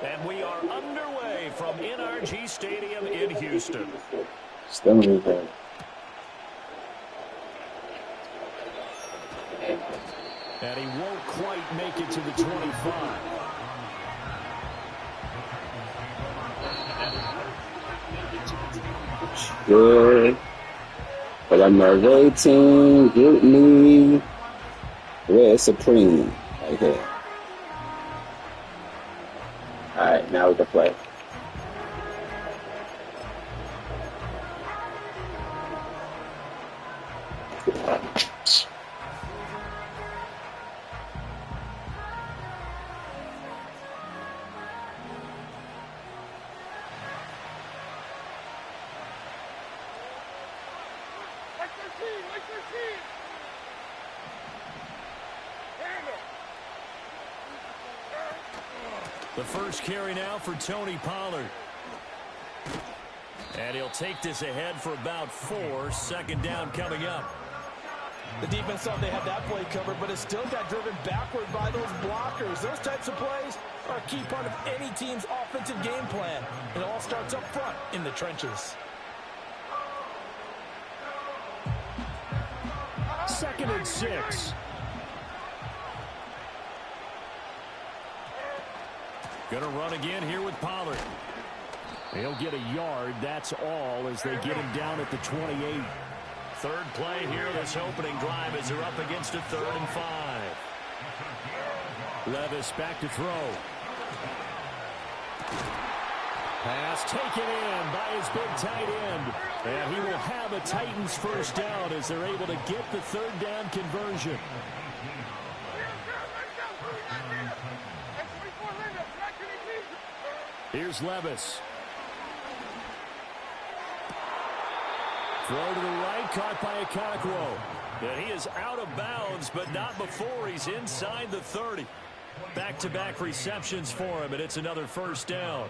And we are underway from NRG Stadium in Houston. Still moving. And he won't quite make it to the 25. Good. But I'm not waiting. Get me. Red Supreme. Right here. Alright, now we can play. The first carry now for Tony Pollard. And he'll take this ahead for about 4. Second down coming up. The defense thought they had that play covered, but it still got driven backward by those blockers. Those types of plays are a key part of any team's offensive game plan. It all starts up front in the trenches. Second and 6. Going to run again here with Pollard. He'll get a yard, that's all, as they get him down at the 28. Third play here this opening drive as they're up against a 3rd and 5. Levis back to throw. Pass taken in by his big tight end. And he will have a Titans first down as they're able to get the 3rd down conversion. Here's Levis. Throw to the right, caught by Okonkwo. And he is out of bounds, but not before he's inside the 30. Back-to-back receptions for him, and it's another first down.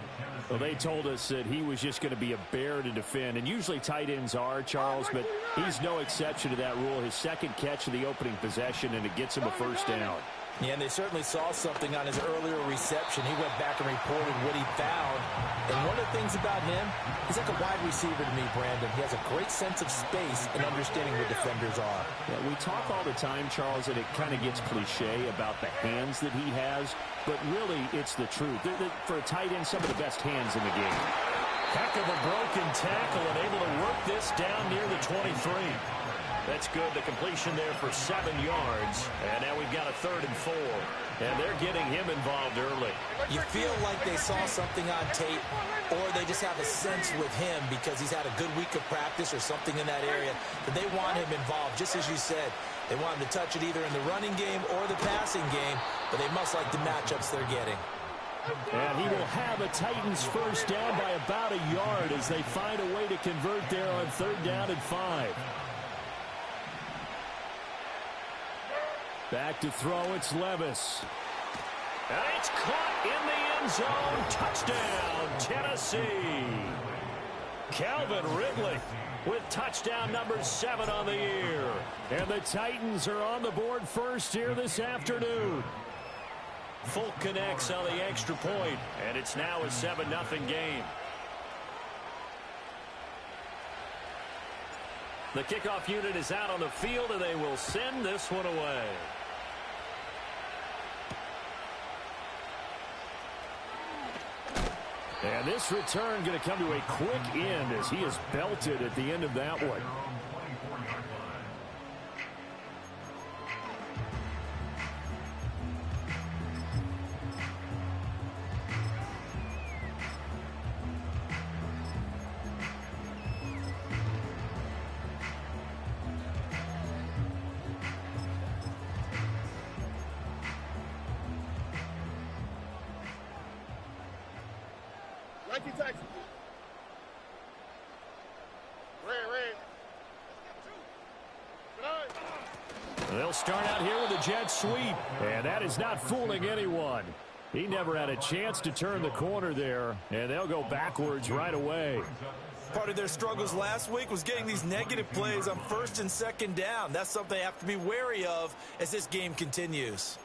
Well, they told us that he was just going to be a bear to defend, and usually tight ends are, Charles, but he's no exception to that rule. His second catch of the opening possession, and it gets him a first down. Yeah, and they certainly saw something on his earlier reception. He went back and reported what he found. And one of the things about him, he's like a wide receiver to me, Brandon. He has a great sense of space and understanding where defenders are. Yeah, we talk all the time, Charles, and it kind of gets cliche about the hands that he has. But really, it's the truth. For a tight end, some of the best hands in the game. Heck of a broken tackle and able to work this down near the 23. That's good. The completion there for 7 yards. And now we've got a 3rd and 4. And they're getting him involved early. You feel like they saw something on tape, or they just have a sense with him because he's had a good week of practice or something in that area that they want him involved. Just as you said, they want him to touch it either in the running game or the passing game, but they must like the matchups they're getting. And he will have a Titans first down by about a yard as they find a way to convert there on 3rd down and 5. Back to throw, it's Levis. And it's caught in the end zone. Touchdown, Tennessee. Calvin Ridley with touchdown number 7 on the year. And the Titans are on the board first here this afternoon. Fulk connects on the extra point, and it's now a 7-0 game. The kickoff unit is out on the field, and they will send this one away. And this return going to come to a quick end as he is belted at the end of that one. They'll start out here with a jet sweep, and that is not fooling anyone. He never had a chance to turn the corner there, and they'll go backwards right away. Part of their struggles last week was getting these negative plays on 1st and 2nd down. That's something they have to be wary of as this game continues.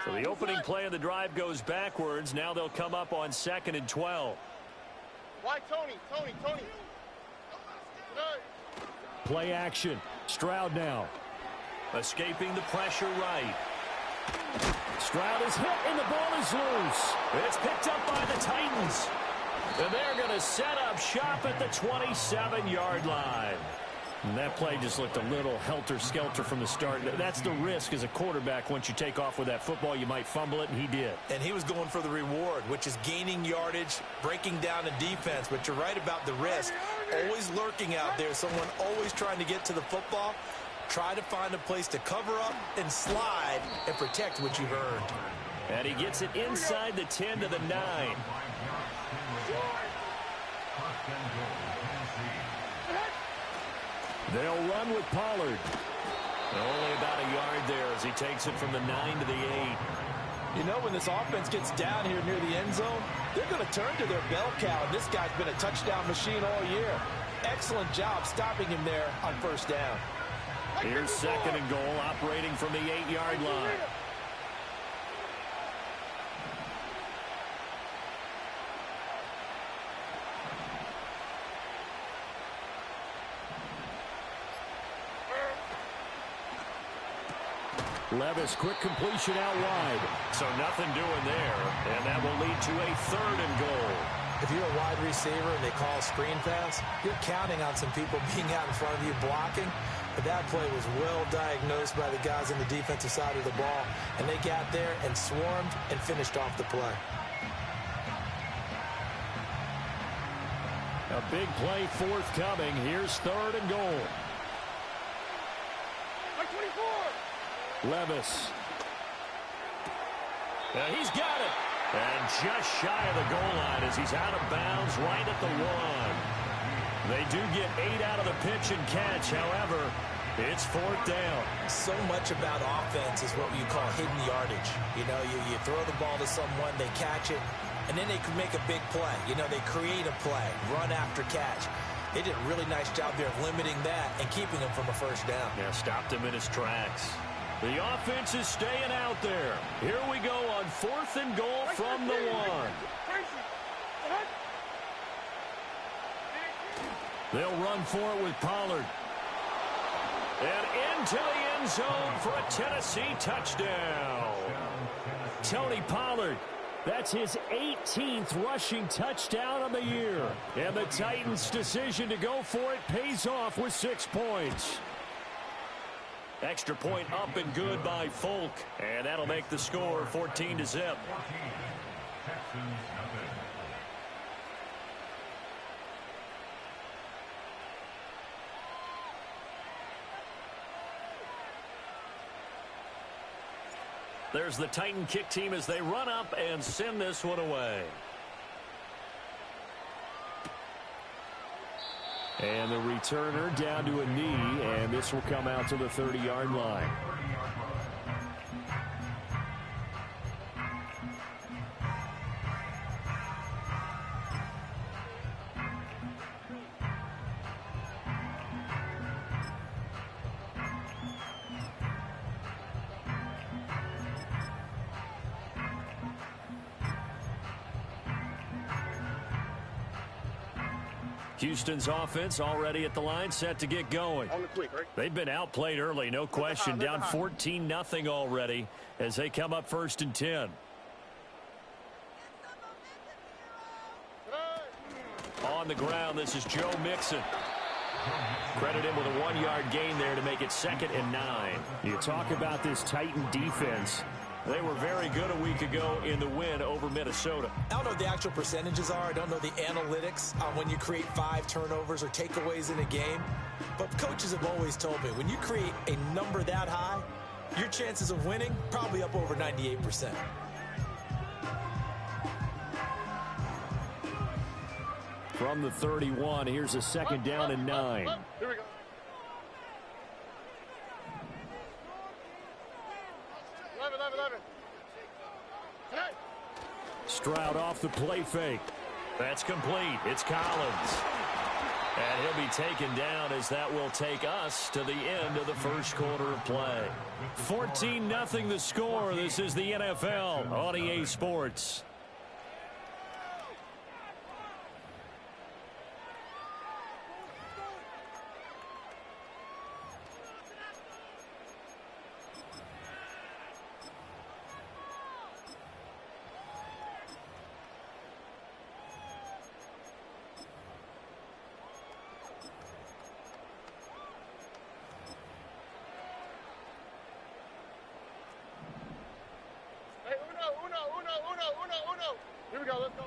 So the opening play of the drive goes backwards. Now they'll come up on 2nd and 12. Why, Tony? Play action. Stroud now. Escaping the pressure right. Stroud is hit and the ball is loose. It's picked up by the Titans. And they're going to set up shop at the 27-yard line. And that play just looked a little helter-skelter from the start. That's the risk as a quarterback. Once you take off with that football, you might fumble it, and he did. And he was going for the reward, which is gaining yardage, breaking down a defense. But you're right about the risk. Always lurking out there, someone always trying to get to the football. Try to find a place to cover up and slide and protect what you've earned. And he gets it inside the 10 to the 9. They'll run with Pollard. Only about a yard there as he takes it from the 9 to the 8. You know, when this offense gets down here near the end zone, they're going to turn to their bell cow. And this guy's been a touchdown machine all year. Excellent job stopping him there on first down. Here's 2nd and goal, operating from the 8-yard line. Levis, quick completion out wide. So nothing doing there, and that will lead to a 3rd and goal. If you're a wide receiver and they call a screen pass, you're counting on some people being out in front of you blocking. But that play was well diagnosed by the guys on the defensive side of the ball, and they got there and swarmed and finished off the play. A big play forthcoming. Here's 3rd and goal. Levis. He's got it. And just shy of the goal line as he's out of bounds right at the 1. They do get 8 out of the pitch and catch. However, it's 4th down. So much about offense is what you call hidden yardage. You know, you throw the ball to someone, they catch it, and then they can make a big play. You know, they create a play, run after catch. They did a really nice job there of limiting that and keeping him from a first down. Yeah, stopped him in his tracks. The offense is staying out there. Here we go on 4th and goal from the 1. They'll run for it with Pollard. And into the end zone for a Tennessee touchdown. Tony Pollard. That's his 18th rushing touchdown of the year. And the Titans' decision to go for it pays off with 6 points. Extra point up and good by Folk. And that'll make the score 14-0. There's the Titan kick team as they run up and send this one away. And the returner down to a knee, and this will come out to the 30-yard line. Houston's offense already at the line, set to get going. On the quick, right? They've been outplayed early, no question. Down 14-0 already as they come up 1st and 10. On the ground, this is Joe Mixon. Credit him with a 1-yard gain there to make it 2nd and 9. You talk about this Titan defense. They were very good a week ago in the win over Minnesota. I don't know what the actual percentages are. I don't know the analytics on when you create 5 turnovers or takeaways in a game. But coaches have always told me, when you create a number that high, your chances of winning probably up over 98%. From the 31, here's a 2nd down and 9. Here we go. Stroud off the play fake. That's complete. It's Collins. And he'll be taken down as that will take us to the end of the first quarter of play. 14-0 the score. This is the NFL on EA Sports. Uno. Here we go, let's go.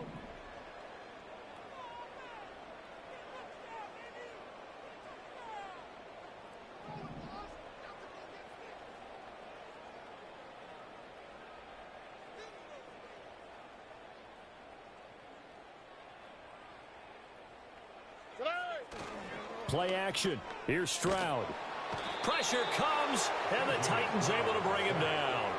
Play action. Here's Stroud. Pressure comes, and the Titans able to bring him down.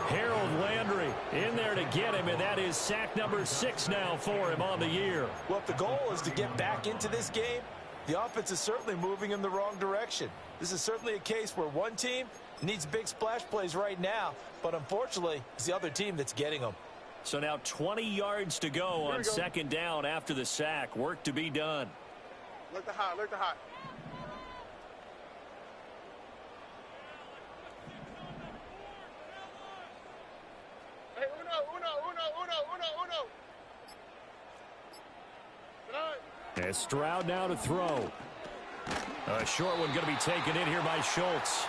Harold Landry in there to get him, and that is sack number 6 now for him on the year. Well, if the goal is to get back into this game, the offense is certainly moving in the wrong direction. This is certainly a case where one team needs big splash plays right now, but unfortunately, it's the other team that's getting them. So now 20 yards to go on second down after the sack. Work to be done. Look the hot, look the hot. Hey, uno. And Stroud now to throw. A short one going to be taken in here by Schultz.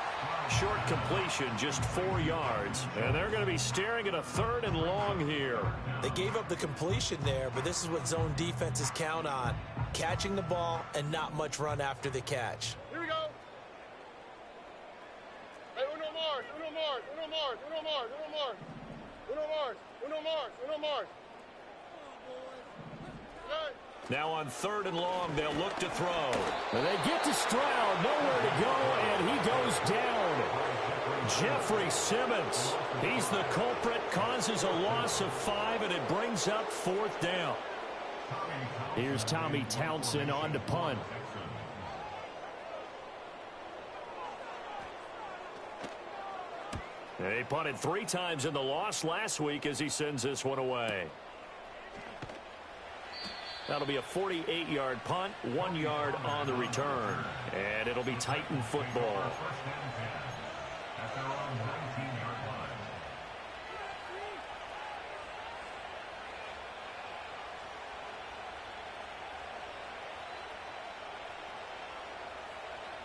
Short completion, just 4 yards. And they're going to be staring at a 3rd and long here. They gave up the completion there, but this is what zone defenses count on. Catching the ball and not much run after the catch. Here we go. Hey, uno Mars. Now on 3rd and long, they'll look to throw. And they get to Stroud, nowhere to go, and he goes down. Jeffrey Simmons, he's the culprit, causes a loss of 5, and it brings up 4th down. Here's Tommy Townsend on to punt. He punted 3 times in the loss last week as he sends this one away. That'll be a 48-yard punt, 1 yard on the return. And it'll be Titan football.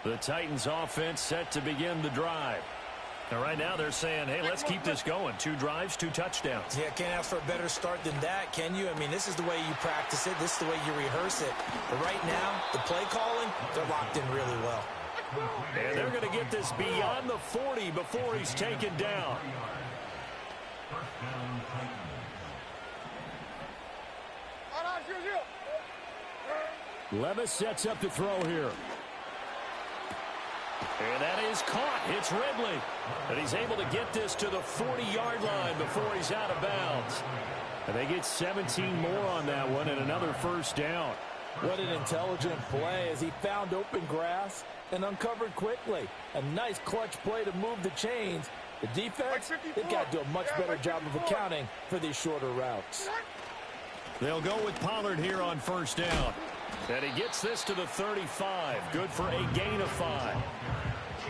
The Titans offense set to begin the drive. Now right now they're saying, hey, let's keep this going. 2 drives, 2 touchdowns. Yeah, can't ask for a better start than that, can you? I mean, this is the way you practice it. This is the way you rehearse it. But right now, the play calling, they're locked in really well. And they're going to get this beyond the 40 before he's taken down. Levis sets up to throw here. And that is caught. It's Ridley. And he's able to get this to the 40-yard line before he's out of bounds. And they get 17 more on that one and another 1st down. What an intelligent play as he found open grass and uncovered quickly. A nice clutch play to move the chains. The defense, they've got to do a much better job of accounting for these shorter routes. They'll go with Pollard here on 1st down. And he gets this to the 35. Good for a gain of 5.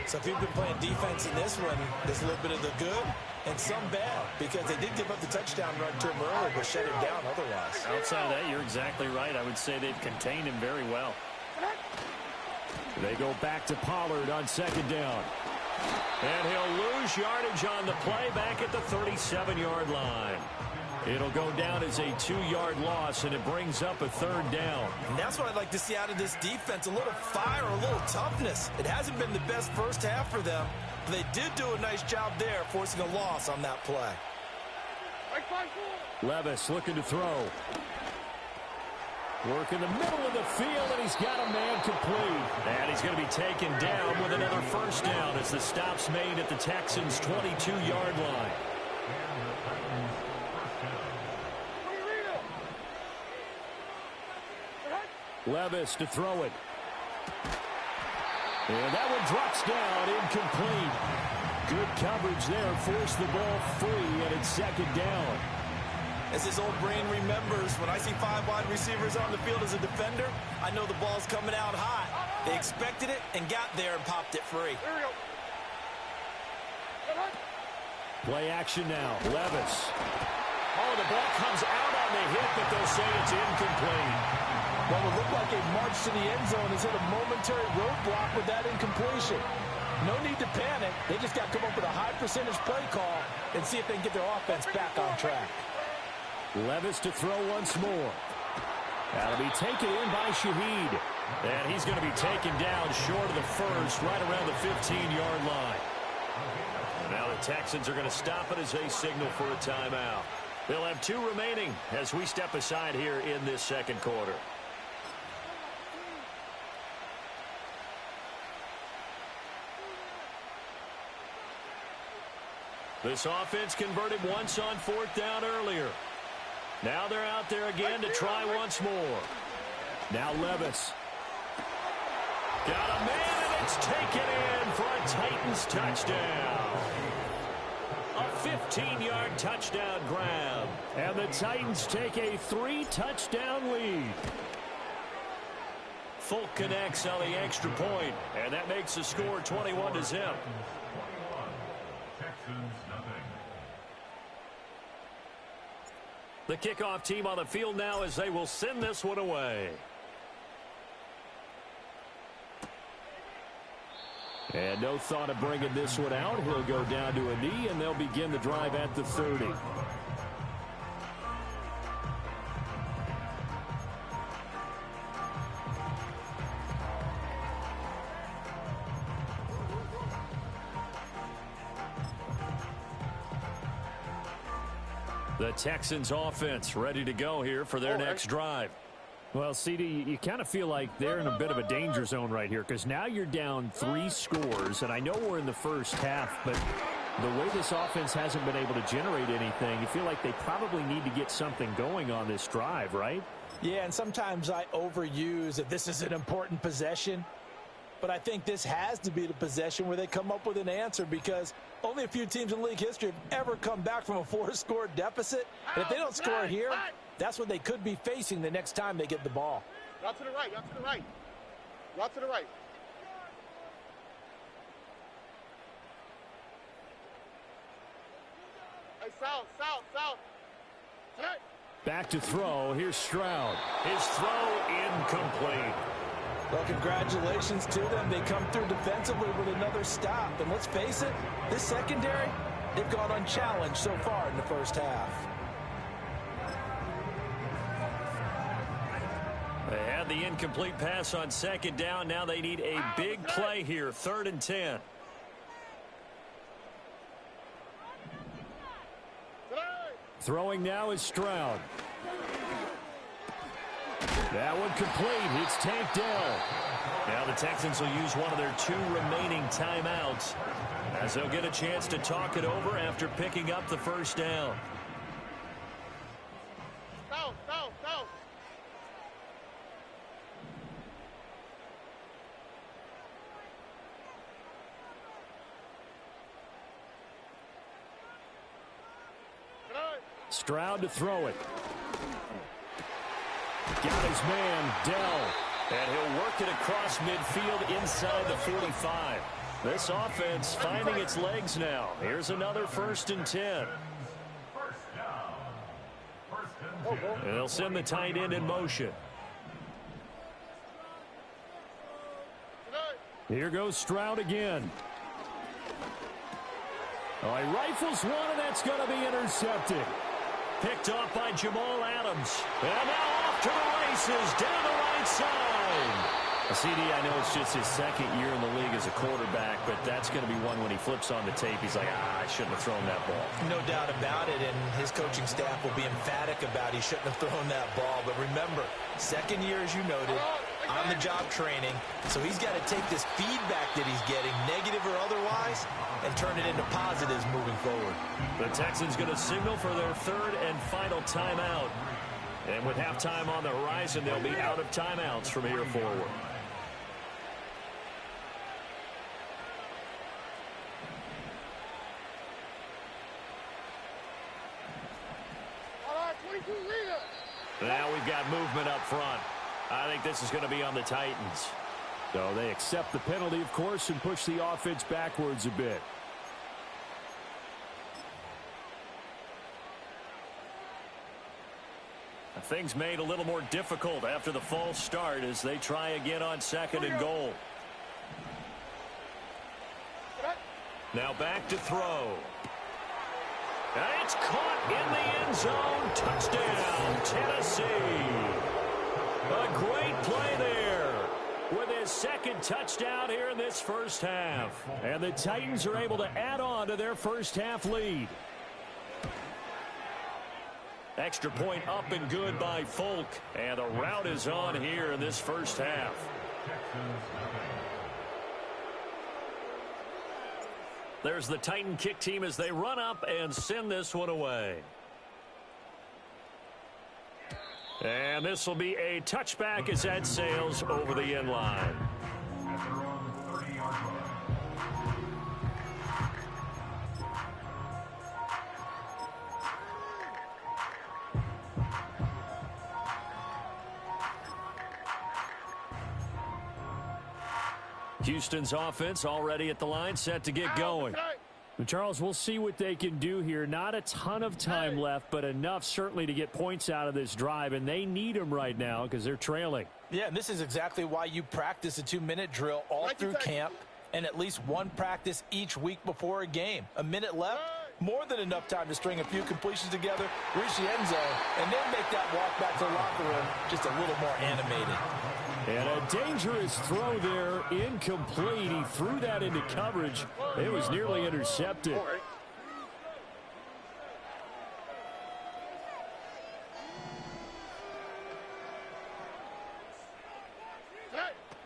So if you've been playing defense in this one, there's a little bit of the good and some bad, because they did give up the touchdown run to him earlier, but shut him down otherwise. Outside of that, you're exactly right. I would say they've contained him very well. They go back to Pollard on 2nd down. And he'll lose yardage on the play back at the 37-yard line. It'll go down as a 2-yard loss, and it brings up a 3rd down. And that's what I'd like to see out of this defense, a little fire, a little toughness. It hasn't been the best first half for them, but they did do a nice job there, forcing a loss on that play. Levis looking to throw. Work in the middle of the field, and he's got a man complete. And he's going to be taken down with another 1st down as the stop's made at the Texans' 22-yard line. Levis to throw it. And that one drops down, incomplete. Good coverage there, forced the ball free, and it's second down. As his old brain remembers, when I see 5 wide receivers on the field as a defender, I know the ball's coming out hot. They expected it and got there and popped it free. Here we go. Play action now. Levis. Oh, the ball comes out on the hit, but they'll say it's incomplete. Well, it looked like a march to the end zone has hit a momentary roadblock with that incompletion. No need to panic. They just got to come up with a high percentage play call and see if they can get their offense back on track. Levis to throw once more. That'll be taken in by Shaheed. And he's going to be taken down short of the first, right around the 15-yard line. Now the Texans are going to stop it as they signal for a timeout. They'll have 2 remaining as we step aside here in this second quarter. This offense converted once on 4th down earlier. Now they're out there again to try once more. Now Levis. Got a man, and it's taken in for a Titans touchdown. A 15-yard touchdown grab. And the Titans take a 3-touchdown lead. Folk connects on the extra point, and that makes the score 21-0. The kickoff team on the field now as they will send this one away. And no thought of bringing this one out. He'll go down to a knee, and they'll begin the drive at the 30. The Texans offense ready to go here for their next drive. Well, CD, you kind of feel like they're in a bit of a danger zone right here because now you're down 3 scores, and I know we're in the first half, but the way this offense hasn't been able to generate anything, you feel like they probably need to get something going on this drive, right? Yeah, and sometimes I overuse that this is an important possession. But I think this has to be the possession where they come up with an answer because only a few teams in league history have ever come back from a 4-score deficit. And if they don't score here, that's what they could be facing the next time they get the ball. Route to the right, route to the right. Route to the right. Hey, south. Hey. Back to throw. Here's Stroud. His throw incomplete. Well, congratulations to them. They come through defensively with another stop. And let's face it, this secondary, they've gone unchallenged so far in the first half. They had the incomplete pass on 2nd down. Now they need a big play here, 3rd and 10. Throwing now is Stroud. That one complete. It's Tank Dell. Now the Texans will use one of their 2 remaining timeouts as they'll get a chance to talk it over after picking up the first down. South. Stroud to throw it. Got his man, Dell. And he'll work it across midfield inside the 45. This offense finding its legs now. Here's another 1st and 10. And they'll send the tight end in motion. Here goes Stroud again. Oh, he rifles one, and that's going to be intercepted. Picked off by Jamal Adams. And now off to the races down the right side. CD, I know it's just his 2nd year in the league as a quarterback, but that's going to be one when he flips on the tape. He's like, I shouldn't have thrown that ball. No doubt about it, and his coaching staff will be emphatic about he shouldn't have thrown that ball. But remember, 2nd year, as you noted, on-the-job training. So he's got to take this feedback that he's getting, negative or otherwise, and turn it into positives moving forward. The Texans going to signal for their 3rd and final timeout. And with halftime on the horizon, they'll be out of timeouts from here forward. Now we've got movement up front. I think this is going to be on the Titans. So they accept the penalty, of course, and push the offense backwards a bit. Things made a little more difficult after the false start as they try again on 2nd and goal. Now back to throw. And it's caught in the end zone. Touchdown, Tennessee. A great play there with his 2nd touchdown here in this first half. And the Titans are able to add on to their first half lead. Extra point up and good by Folk. And the route is on here in this first half. There's the Titan kick team as they run up and send this one away. And this will be a touchback as that sails over the end line. Houston's offense already at the line, set to get going. Charles, we'll see what they can do here. Not a ton of time left, but enough certainly to get points out of this drive, and they need them right now because they're trailing. Yeah, and this is exactly why you practice a 2-minute drill all through camp and at least one practice each week before a game. A minute left, more than enough time to string a few completions together, reach the end zone, and then make that walk back to the locker room just a little more animated. And a dangerous throw there, incomplete. He threw that into coverage. It was nearly intercepted.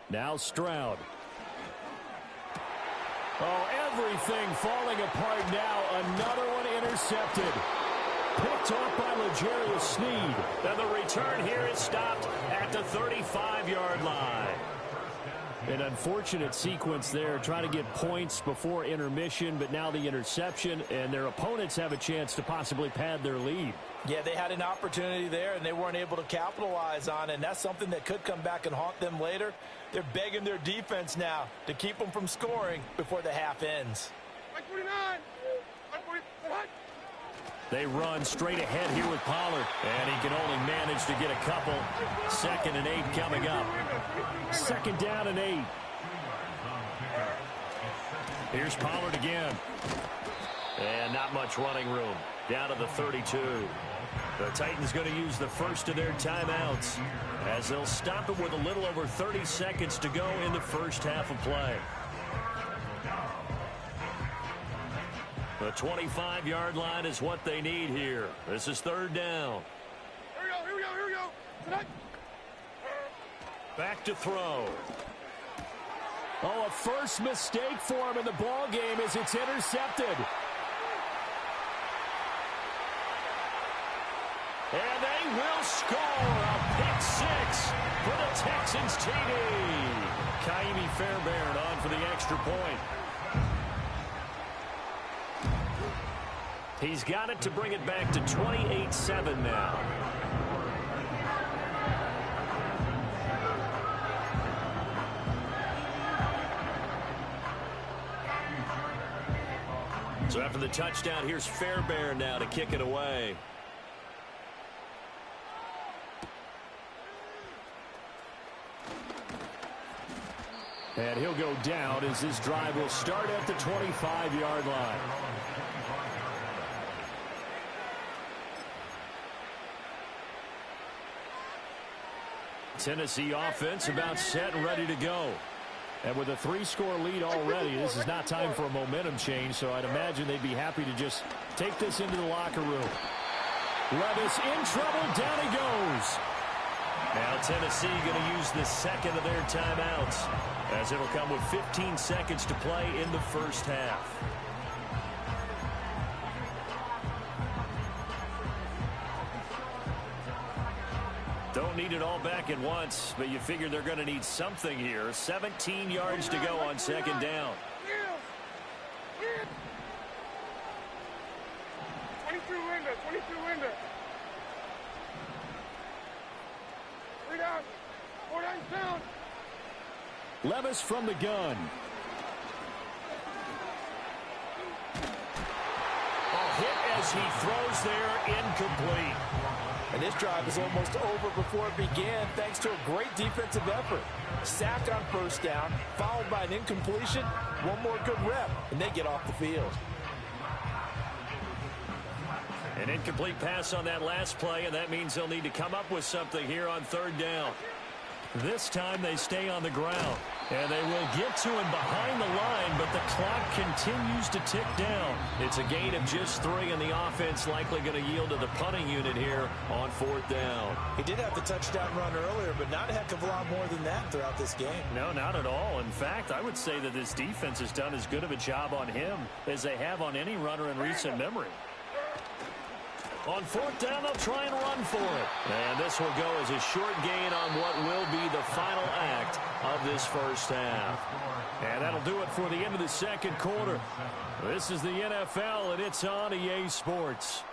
Now Stroud. Oh, everything falling apart now. Another one intercepted. Picked off by L'Jarius Sneed. And the return here is stopped at the 35-yard line. An unfortunate sequence there, trying to get points before intermission, but now the interception, and their opponents have a chance to possibly pad their lead. Yeah, they had an opportunity there, and they weren't able to capitalize on it, and that's something that could come back and haunt them later. They're begging their defense now to keep them from scoring before the half ends. 49. They run straight ahead here with Pollard, and he can only manage to get a couple. 2nd and 8 coming up. 2nd down and 8. Here's Pollard again. And not much running room. Down to the 32. The Titans going to use the first of their timeouts as they'll stop it with a little over 30 seconds to go in the first half of play. The 25-yard line is what they need here. This is 3rd down. Here we go. Tonight. Back to throw. Oh, a first mistake for him in the ball game as it's intercepted. And they will score a pick 6 for the Texans TD. Kaimi Fairbairn on for the extra point. He's got it to bring it back to 28-7 now. So after the touchdown, here's Fairbairn now to kick it away. And he'll go down as this drive will start at the 25-yard line. Tennessee offense about set and ready to go. And with a 3-score lead already, this is not time for a momentum change, so I'd imagine they'd be happy to just take this into the locker room. Levis in trouble, down he goes. Now Tennessee going to use the 2nd of their timeouts as it'll come with 15 seconds to play in the first half. Don't need it all back at once, but you figure they're going to need something here. 17 yards to go on second down. 22 window. 3 down. 4 down. Levis from the gun. Hit as he throws there, incomplete. And this drive is almost over before it began thanks to a great defensive effort. Sack on first down, followed by an incompletion, one more good rep, and they get off the field. An incomplete pass on that last play, and that means they'll need to come up with something here on third down. This time they stay on the ground, and they will get to him behind the line, but the clock continues to tick down. It's a gain of just 3, and the offense likely going to yield to the punting unit here on fourth down. He did have the touchdown run earlier, but not a heck of a lot more than that throughout this game. No, not at all. In fact, I would say that this defense has done as good of a job on him as they have on any runner in recent memory. On fourth down, they'll try and run for it. And this will go as a short gain on what will be the final act of this first half. And that'll do it for the end of the second quarter. This is the NFL, and it's on EA Sports.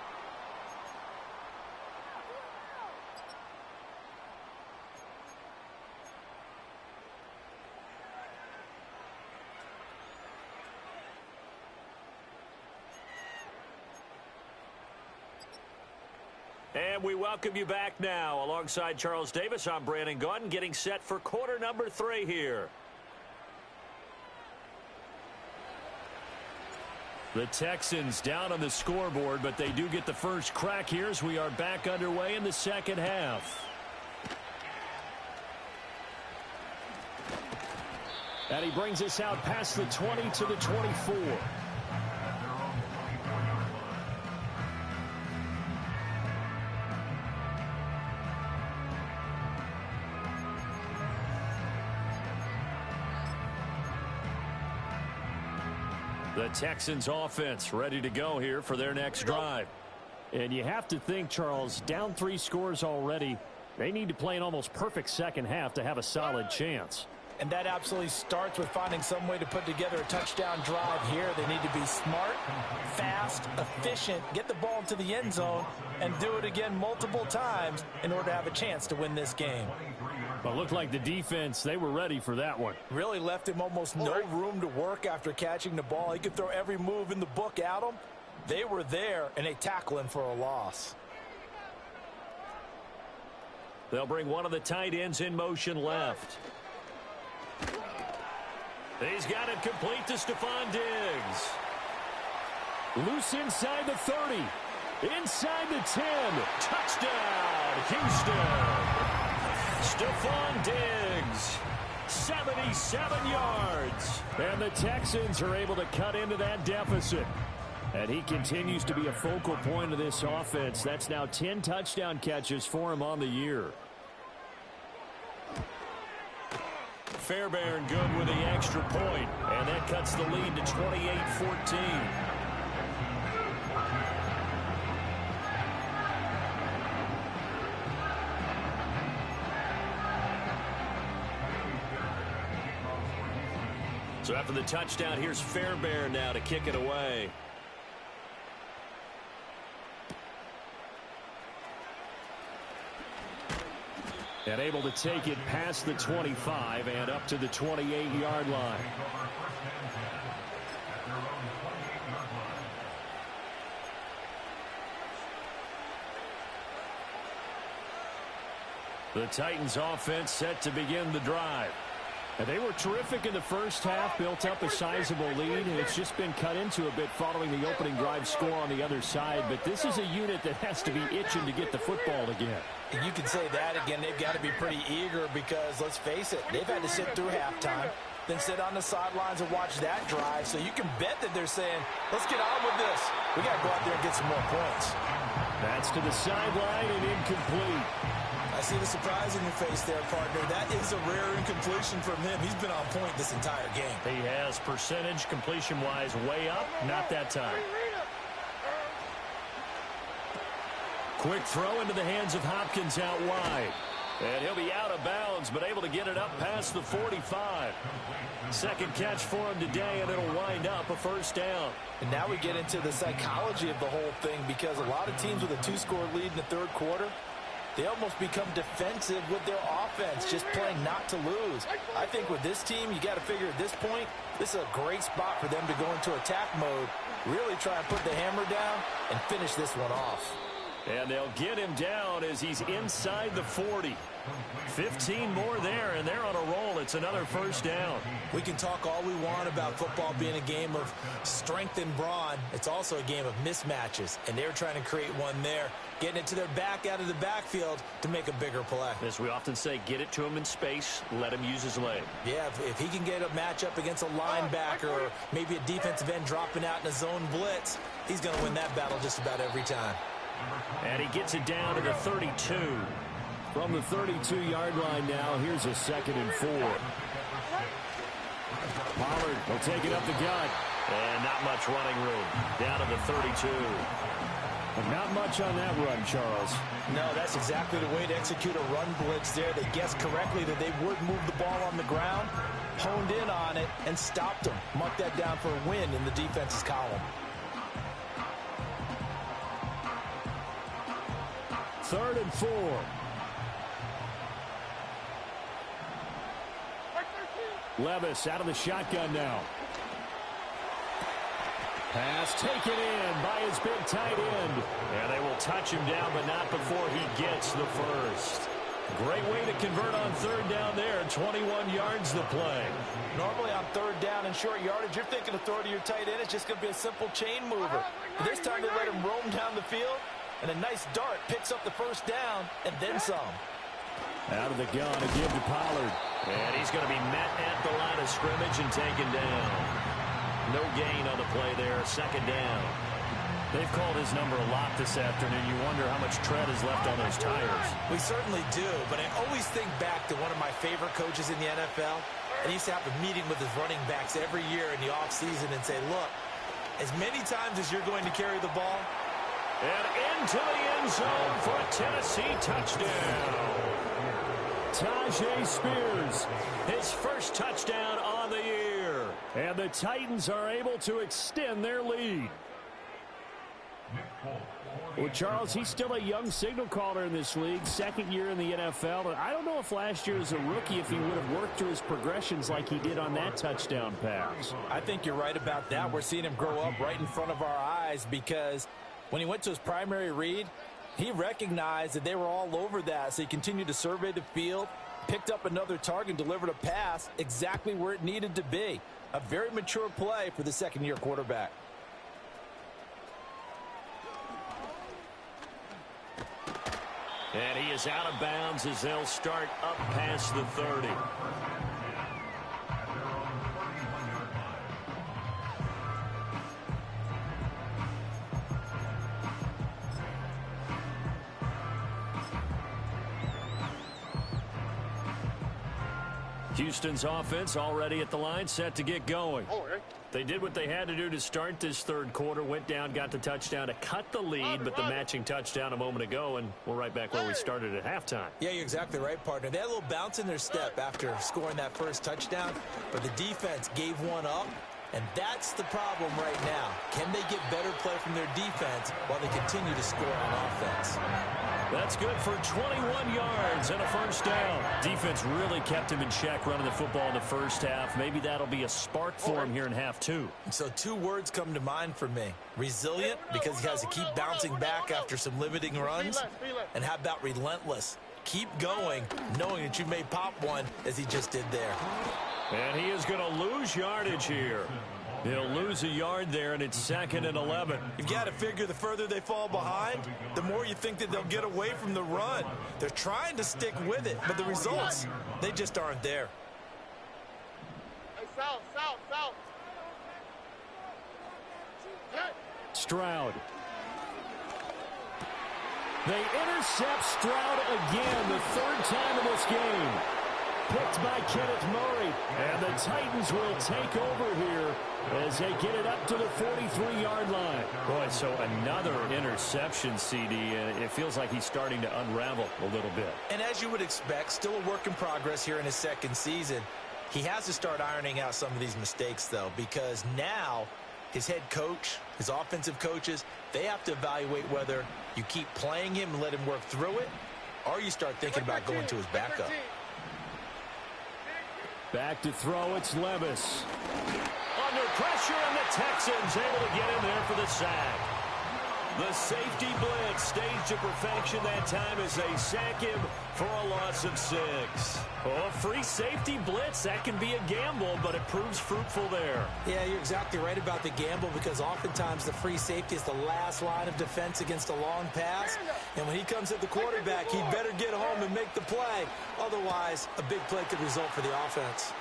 And we welcome you back now. Alongside Charles Davis, I'm Brandon Gaudin, getting set for quarter number 3 here. The Texans down on the scoreboard, but they do get the first crack here as we are back underway in the second half. And he brings us out past the 20 to the 24. The Texans offense ready to go here for their next drive. And you have to think, Charles, down 3 scores already. They need to play an almost perfect second half to have a solid chance. And that absolutely starts with finding some way to put together a touchdown drive here. They need to be smart, fast, efficient, get the ball into the end zone, and do it again multiple times in order to have a chance to win this game. But looked like the defense, they were ready for that one. Really left him almost no room to work after catching the ball. He could throw every move in the book at him. They were there, and they tackle him for a loss. They'll bring one of the tight ends in motion left. He's got it complete to Stephon Diggs. Loose inside the 30. Inside the 10. Touchdown, Houston. Stephon Diggs, 77 yards. And the Texans are able to cut into that deficit. And he continues to be a focal point of this offense. That's now 10 touchdown catches for him on the year. Fairbairn good with the extra point, and that cuts the lead to 28-14. So after the touchdown, here's Fairbairn now to kick it away. And able to take it past the 25 and up to the 28-yard line. The Titans offense set to begin the drive. And they were terrific in the first half, built up a sizable lead, and it's just been cut into a bit following the opening drive score on the other side. But this is a unit that has to be itching to get the football again. You can say that again. They've got to be pretty eager because, let's face it, they've had to sit through halftime, then sit on the sidelines and watch that drive. So you can bet that they're saying, let's get on with this. We got to go out there and get some more points. That's to the sideline and incomplete. I see the surprise in your face there, partner. That is a rare incompletion from him. He's been on point this entire game. He has percentage completion-wise way up. Not that time. Quick throw into the hands of Hopkins out wide. And he'll be out of bounds, but able to get it up past the 45. Second catch for him today, and it'll wind up a first down. And now we get into the psychology of the whole thing, because a lot of teams with a 2-score lead in the third quarter, they almost become defensive with their offense, just playing not to lose. I think with this team, you got to figure at this point, this is a great spot for them to go into attack mode, really try and put the hammer down and finish this one off. And they'll get him down as he's inside the 40. 15 more there, and they're on a roll. It's another first down. We can talk all we want about football being a game of strength and brawn. It's also a game of mismatches, and they're trying to create one there, getting it to their back out of the backfield to make a bigger play. As we often say, get it to him in space, let him use his leg. Yeah, if he can get a matchup against a linebacker or maybe a defensive end dropping out in a zone blitz, he's going to win that battle just about every time. And he gets it down to the 32. From the 32-yard line now, here's a 2nd and 4. Pollard will take it up the gut. And not much running room. Down to the 32. But not much on that run, Charles. No, that's exactly the way to execute a run blitz there. They guessed correctly that they would move the ball on the ground, honed in on it, and stopped them. Mark that down for a win in the defense's column. 3rd and 4. Levis out of the shotgun now. Pass taken in by his big tight end. And they will touch him down, but not before he gets the first. Great way to convert on 3rd down there. 21 yards to play. Normally on 3rd down and short yardage, you're thinking of throw to your tight end. It's just going to be a simple chain mover. But this time they let him roam down the field, and a nice dart picks up the first down and then some. Out of the gun to give to Pollard. And he's going to be met at the line of scrimmage and taken down. No gain on the play there. 2nd down. They've called his number a lot this afternoon. You wonder how much tread is left on those tires. We certainly do, but I always think back to one of my favorite coaches in the NFL. And he used to have a meeting with his running backs every year in the offseason and say, look, as many times as you're going to carry the ball. And into the end zone for a Tennessee touchdown. Tajay Spears, his first touchdown on the year. And the Titans are able to extend their lead. Well, Charles, he's still a young signal caller in this league, 2nd year in the NFL. And I don't know if last year as a rookie, if he would have worked through his progressions like he did on that touchdown pass. I think you're right about that. We're seeing him grow up right in front of our eyes, because when he went to his primary read, he recognized that they were all over that, so he continued to survey the field, picked up another target, and delivered a pass exactly where it needed to be. A very mature play for the 2nd-year quarterback. And he is out of bounds as they'll start up past the 30. Houston's offense already at the line, set to get going. They did what they had to do to start this 3rd quarter, went down, got the touchdown to cut the lead, but the matching touchdown a moment ago, and we're right back where we started at halftime. Yeah, you're exactly right, partner. They had a little bounce in their step after scoring that first touchdown, but the defense gave one up, and that's the problem right now. Can they get better play from their defense while they continue to score on offense? That's good for 21 yards and a first down. Defense really kept him in check running the football in the first half. Maybe that'll be a spark for him here in half 2. So 2 words come to mind for me. Resilient, because he has to keep bouncing back after some limiting runs. And how about relentless? Keep going, knowing that you may pop one, as he just did there. And he is going to lose yardage here. He'll lose a yard there, and it's 2nd and 11. You've got to figure the further they fall behind, the more you think that they'll get away from the run. They're trying to stick with it, but the results, they just aren't there. Hey, south. Stroud. They intercept Stroud again, the 3rd time in this game. picked by Kenneth Murray. And the Titans will take over here as they get it up to the 43-yard line. Boy, so another interception, CD, and it feels like he's starting to unravel a little bit. And as you would expect, still a work in progress here in his second season. He has to start ironing out some of these mistakes, though, because now his head coach, his offensive coaches, they have to evaluate whether you keep playing him and let him work through it, or you start thinking about going to his backup. Back to throw, it's Levis. Under pressure, and the Texans able to get in there for the sack. The safety blitz staged to perfection that time as they sack him for a loss of 6. Oh, free safety blitz, that can be a gamble, but it proves fruitful there. Yeah, you're exactly right about the gamble, because oftentimes the free safety is the last line of defense against a long pass. And when he comes at the quarterback, he'd better get home and make the play. Otherwise, a big play could result for the offense.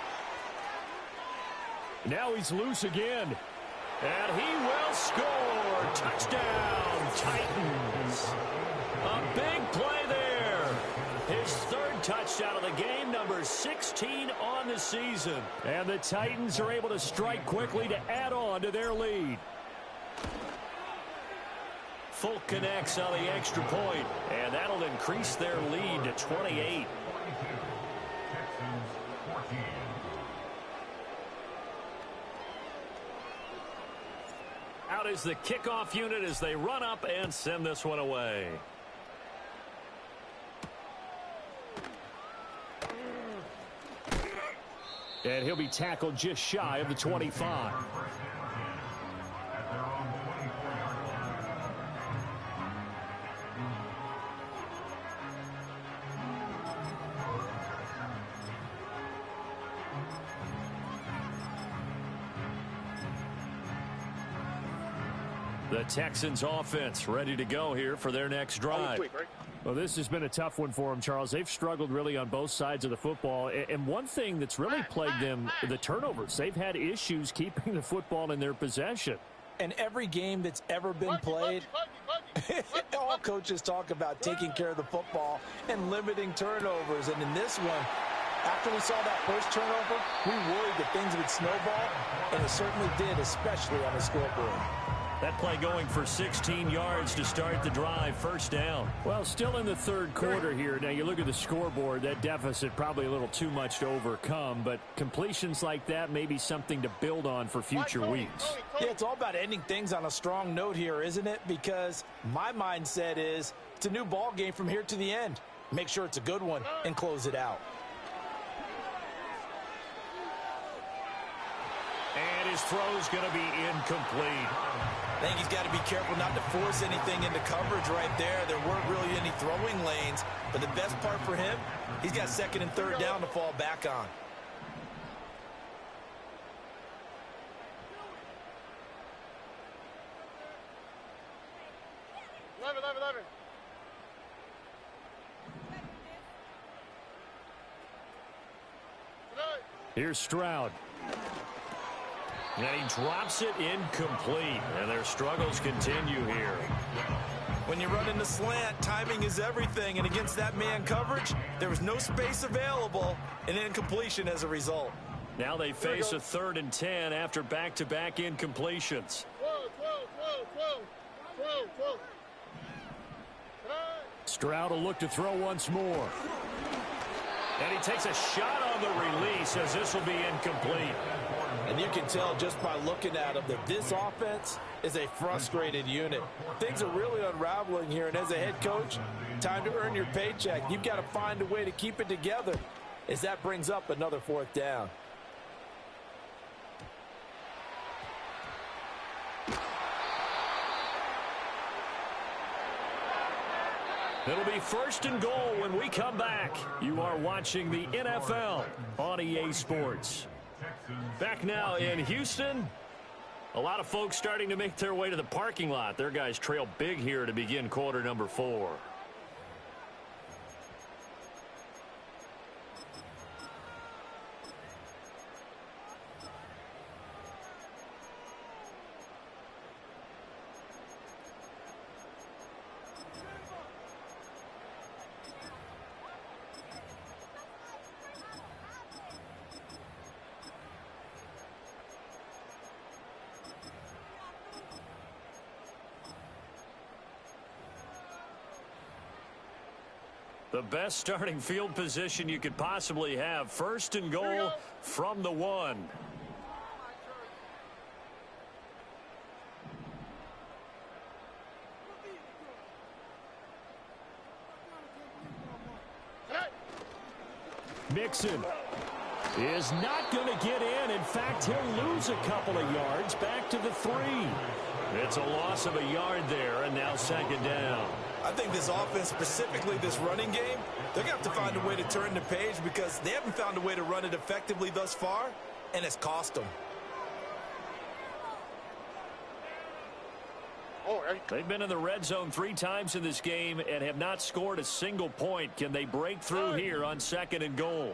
Now he's loose again. And he will score. Touchdown, Titans. A big play there. His third touchdown of the game, number 16 on the season. And the Titans are able to strike quickly to add on to their lead. Folk connects on the extra point, and that'll increase their lead to 28. Out is the kickoff unit as they run up and send this one away. And he'll be tackled just shy of the 25. The Texans offense ready to go here for their next drive. Well, this has been a tough one for them, Charles. They've struggled really on both sides of the football. And one thing that's really plagued them, the turnovers. They've had issues keeping the football in their possession. And every game that's ever been played, all coaches talk about taking care of the football and limiting turnovers. And in this one, after we saw that first turnover, we worried that things would snowball, and it certainly did, especially on the scoreboard. That play going for 16 yards to start the drive, first down. Well, still in the third quarter here. Now, you look at the scoreboard, that deficit probably a little too much to overcome, but completions like that may be something to build on for future weeks. Yeah, it's all about ending things on a strong note here, isn't it? Because my mindset is it's a new ball game from here to the end. Make sure it's a good one and close it out. And his throw's going to be incomplete. I think he's got to be careful not to force anything into coverage right there. There weren't really any throwing lanes. But the best part for him, he's got second and third down to fall back on. Here's Stroud. And he drops it incomplete. And their struggles continue here. When you run in the slant, timing is everything. And against that man coverage, there was no space available. And incompletion as a result. Now they face a 3rd and 10 after back-to-back incompletions. Stroud will look to throw once more. And he takes a shot on the release as this will be incomplete. And you can tell just by looking at him that this offense is a frustrated unit. Things are really unraveling here, and as a head coach, time to earn your paycheck. You've got to find a way to keep it together as that brings up another 4th down. It'll be 1st and goal when we come back. You are watching the NFL on EA Sports. Back now in Houston. A lot of folks starting to make their way to the parking lot. Their guys trail big here to begin quarter number 4. The best starting field position you could possibly have. First and goal from the 1. Mixon is not going to get in. In fact, he'll lose a couple of yards back to the 3. It's a loss of a yard there, and now second down. I think this offense, specifically this running game, they're going to have to find a way to turn the page because they haven't found a way to run it effectively thus far, and it's cost them. They've been in the red zone 3 times in this game and have not scored a single point. Can they break through here on second and goal?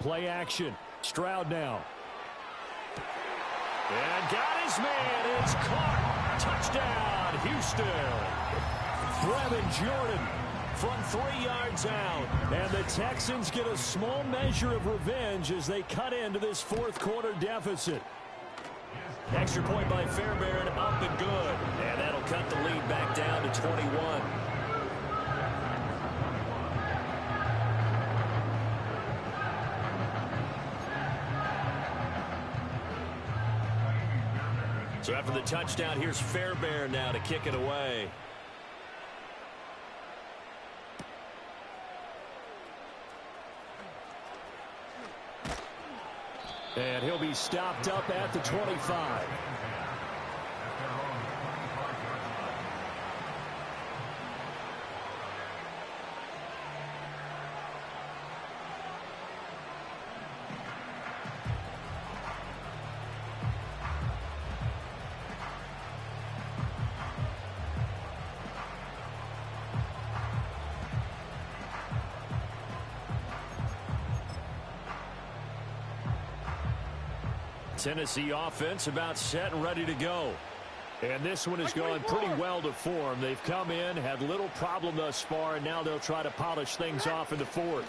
Play action. Stroud now. And got his man. It's caught. Touchdown, Houston. Brevin Jordan from 3 yards out. And the Texans get a small measure of revenge as they cut into this 4th quarter deficit. Extra point by Fairbairn, up and good. And that'll cut the lead back down to 21. So after the touchdown, here's Fairbairn now to kick it away. And he'll be stopped up at the 25. Tennessee offense about set and ready to go. And this one has gone pretty well to form. They've come in, had little problem thus far, and now they'll try to polish things off in the 4th.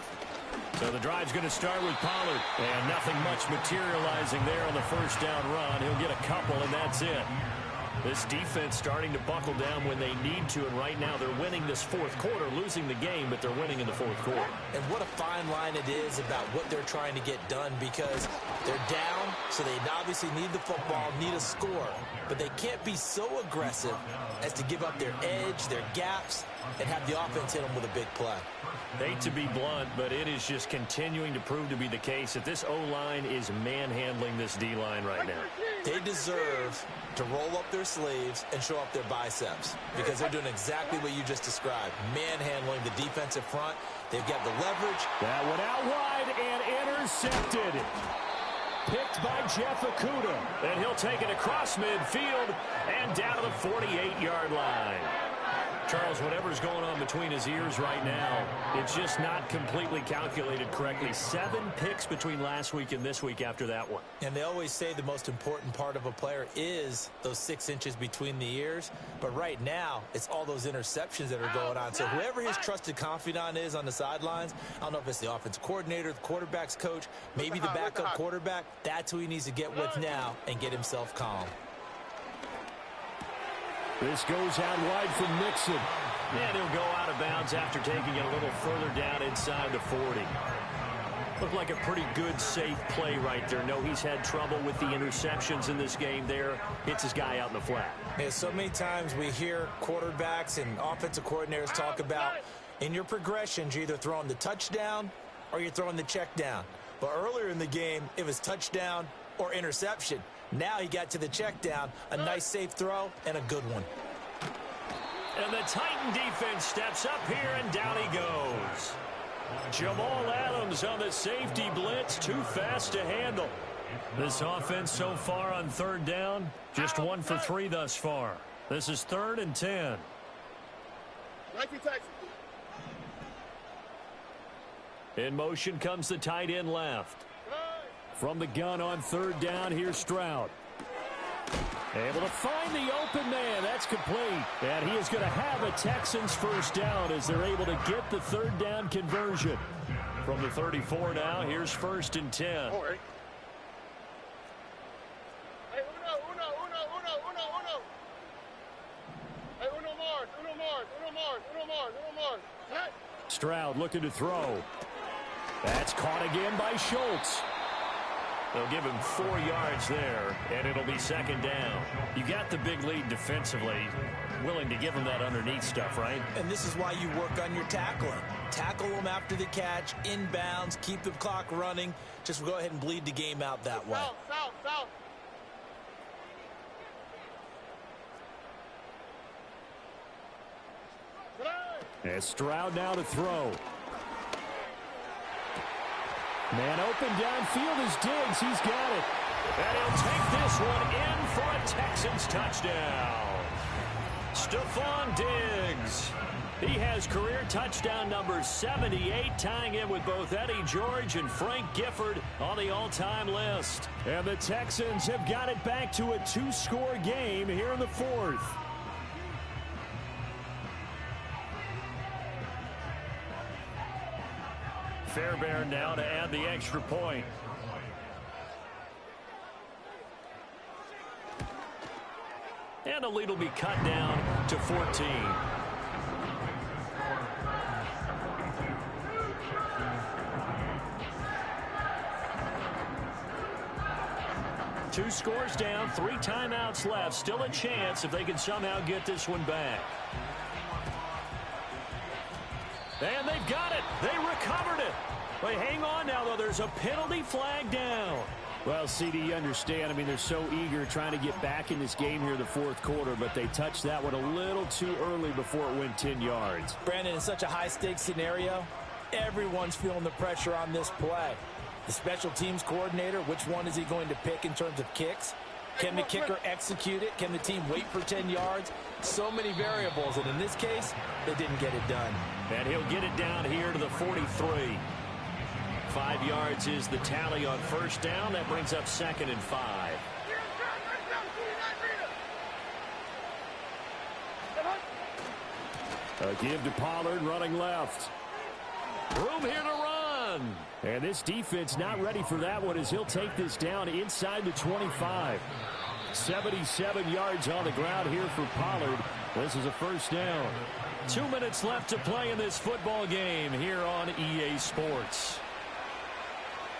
So the drive's going to start with Pollard. And nothing much materializing there on the first down run. He'll get a couple, and that's it. This defense starting to buckle down when they need to, and right now they're winning this 4th quarter, losing the game, but they're winning in the 4th quarter. And what a fine line it is about what they're trying to get done because they're down, so they obviously need the football, need a score, but they can't be so aggressive as to give up their edge, their gaps, and have the offense hit them with a big play. Hate to be blunt, but it is just continuing to prove to be the case that this O-line is manhandling this D-line right now. They deserve to roll up their sleeves and show up their biceps because they're doing exactly what you just described, manhandling the defensive front. They've got the leverage. That one out wide and intercepted. Picked by Jeff Okudah. And he'll take it across midfield and down to the 48-yard line. Charles, whatever's going on between his ears right now, it's just not completely calculated correctly. 7 picks between last week and this week after that one. And they always say the most important part of a player is those 6 inches between the ears. But right now, it's all those interceptions that are going on. So whoever his trusted confidant is on the sidelines, I don't know if it's the offensive coordinator, the quarterback's coach, maybe the backup quarterback, that's who he needs to get with now and get himself calm. This goes out wide from Mixon. And he'll go out of bounds after taking it a little further down inside the 40. Looked like a pretty good, safe play right there. No, he's had trouble with the interceptions in this game there. Hits his guy out in the flat. Yeah, so many times we hear quarterbacks and offensive coordinators talk about in your progressions, you're either throwing the touchdown or you're throwing the check down. But earlier in the game, it was touchdown or interception. Now he got to the check down, a nice safe throw, and a good one. And the Titan defense steps up here, and down he goes. Jamal Adams on the safety blitz, too fast to handle. This offense so far on 3rd down, just 1 for 3 thus far. This is 3rd and 10. In motion comes the tight end left. From the gun on 3rd down, here's Stroud. Able to find the open man. That's complete. And he is going to have a Texans first down as they're able to get the 3rd down conversion. From the 34 now, here's 1st and 10. Stroud looking to throw. That's caught again by Schultz. They'll give him 4 yards there, and it'll be second down. You got the big lead defensively. Willing to give him that underneath stuff, right? And this is why you work on your tackling. Tackle them after the catch, inbounds, keep the clock running. Just go ahead and bleed the game out that way. South. And Stroud now to throw. Man open downfield is Diggs. He's got it. And he'll take this one in for a Texans touchdown. Stephon Diggs. He has career touchdown number 78, tying in with both Eddie George and Frank Gifford on the all-time list. And the Texans have got it back to a 2-score game here in the 4th. Fairbairn now to add the extra point. And the lead will be cut down to 14. Two scores down, 3 timeouts left. Still a chance if they can somehow get this one back. And they've got it. They recovered it. They hang on now, though. There's a penalty flag down. Well, CD, you understand. I mean, they're so eager trying to get back in this game here in the 4th quarter, but they touched that one a little too early before it went 10 yards. Brandon, in such a high-stakes scenario, everyone's feeling the pressure on this play. The special teams coordinator, which one is he going to pick in terms of kicks? Can the kicker execute it? Can the team wait for 10 yards? So many variables, and in this case, they didn't get it done. And he'll get it down here to the 43. 5 yards is the tally on first down. That brings up 2nd and 5. A give to Pollard running left. Room here to run. And this defense not ready for that one as he'll take this down inside the 25. 77 yards on the ground here for Pollard. This is a first down. 2 minutes left to play in this football game here on EA Sports.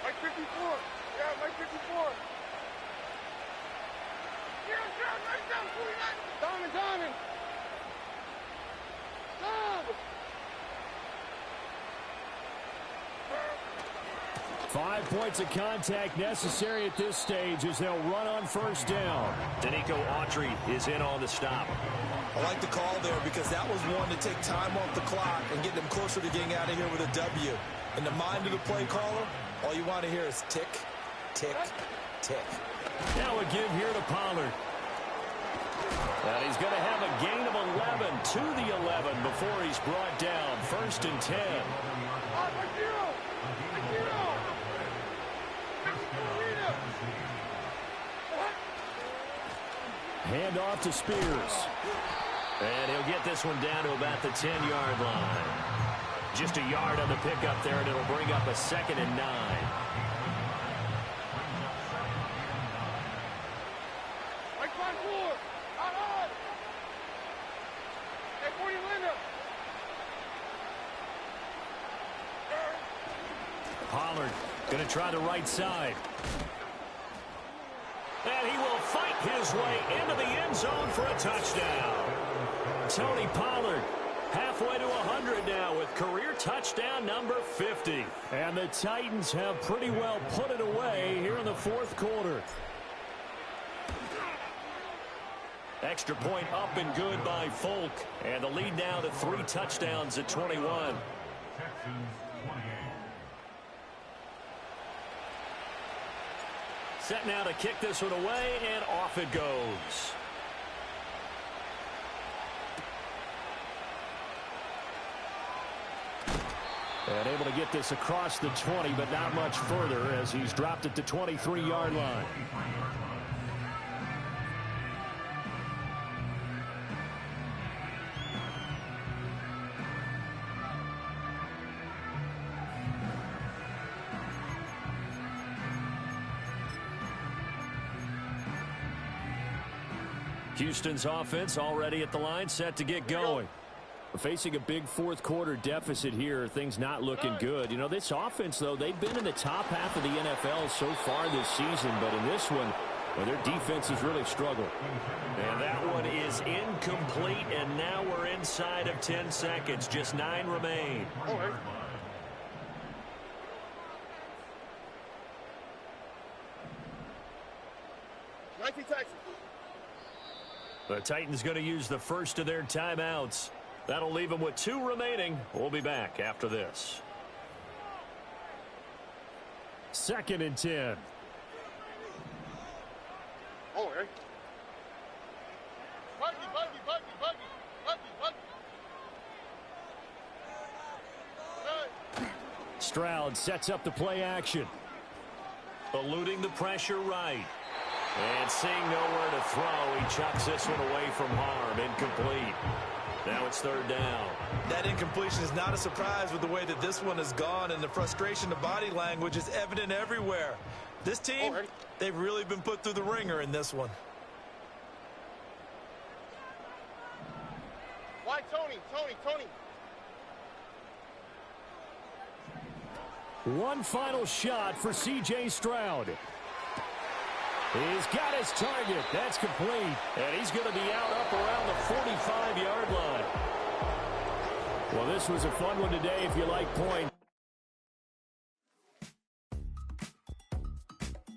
Mike 54. Yeah, Mike 54. Yeah, right down, 49. Diamond. Stop. 5 points of contact necessary at this stage as they'll run on first down. Danico Autry is in on the stop. I like the call there because that was one to take time off the clock and get them closer to getting out of here with a W. In the mind of the play caller, all you want to hear is tick, tick, tick. Now a give here to Pollard. And he's going to have a gain of 11 to the 11 before he's brought down. 1st and 10. Hand off to Spears. And he'll get this one down to about the 10-yard line. Just a yard on the pickup there, and it'll bring up a 2nd and 9. Pollard going to try the right side. And he will fight his way into the end zone for a touchdown. Tony Pollard halfway to 100 now with career touchdown number 50. And the Titans have pretty well put it away here in the 4th quarter. Extra point up and good by Folk. And the lead now to 3 touchdowns at 21. Set now to kick this one away, and off it goes. And able to get this across the 20, but not much further as he's dropped it to 23-yard line. Houston's offense already at the line, set to get going. Facing a big fourth-quarter deficit here, things not looking good. You know, this offense, though, they've been in the top half of the NFL so far this season, but in this one, well, their defense has really struggled. And that one is incomplete, and now we're inside of 10 seconds. Just 9 remain. The Titans going to use the first of their timeouts. That'll leave them with 2 remaining. We'll be back after this. 2nd and 10. Stroud sets up the play action. Eluding the pressure right. And seeing nowhere to throw, he chucks this one away from harm. Incomplete. Now it's 3rd down. That incompletion is not a surprise with the way that this one has gone, and the frustration, the body language is evident everywhere. This team, they've really been put through the ringer in this one. Why Tony? One final shot for C.J. Stroud. He's got his target. That's complete. And he's going to be out up around the 45-yard line. Well, this was a fun one today if you like points.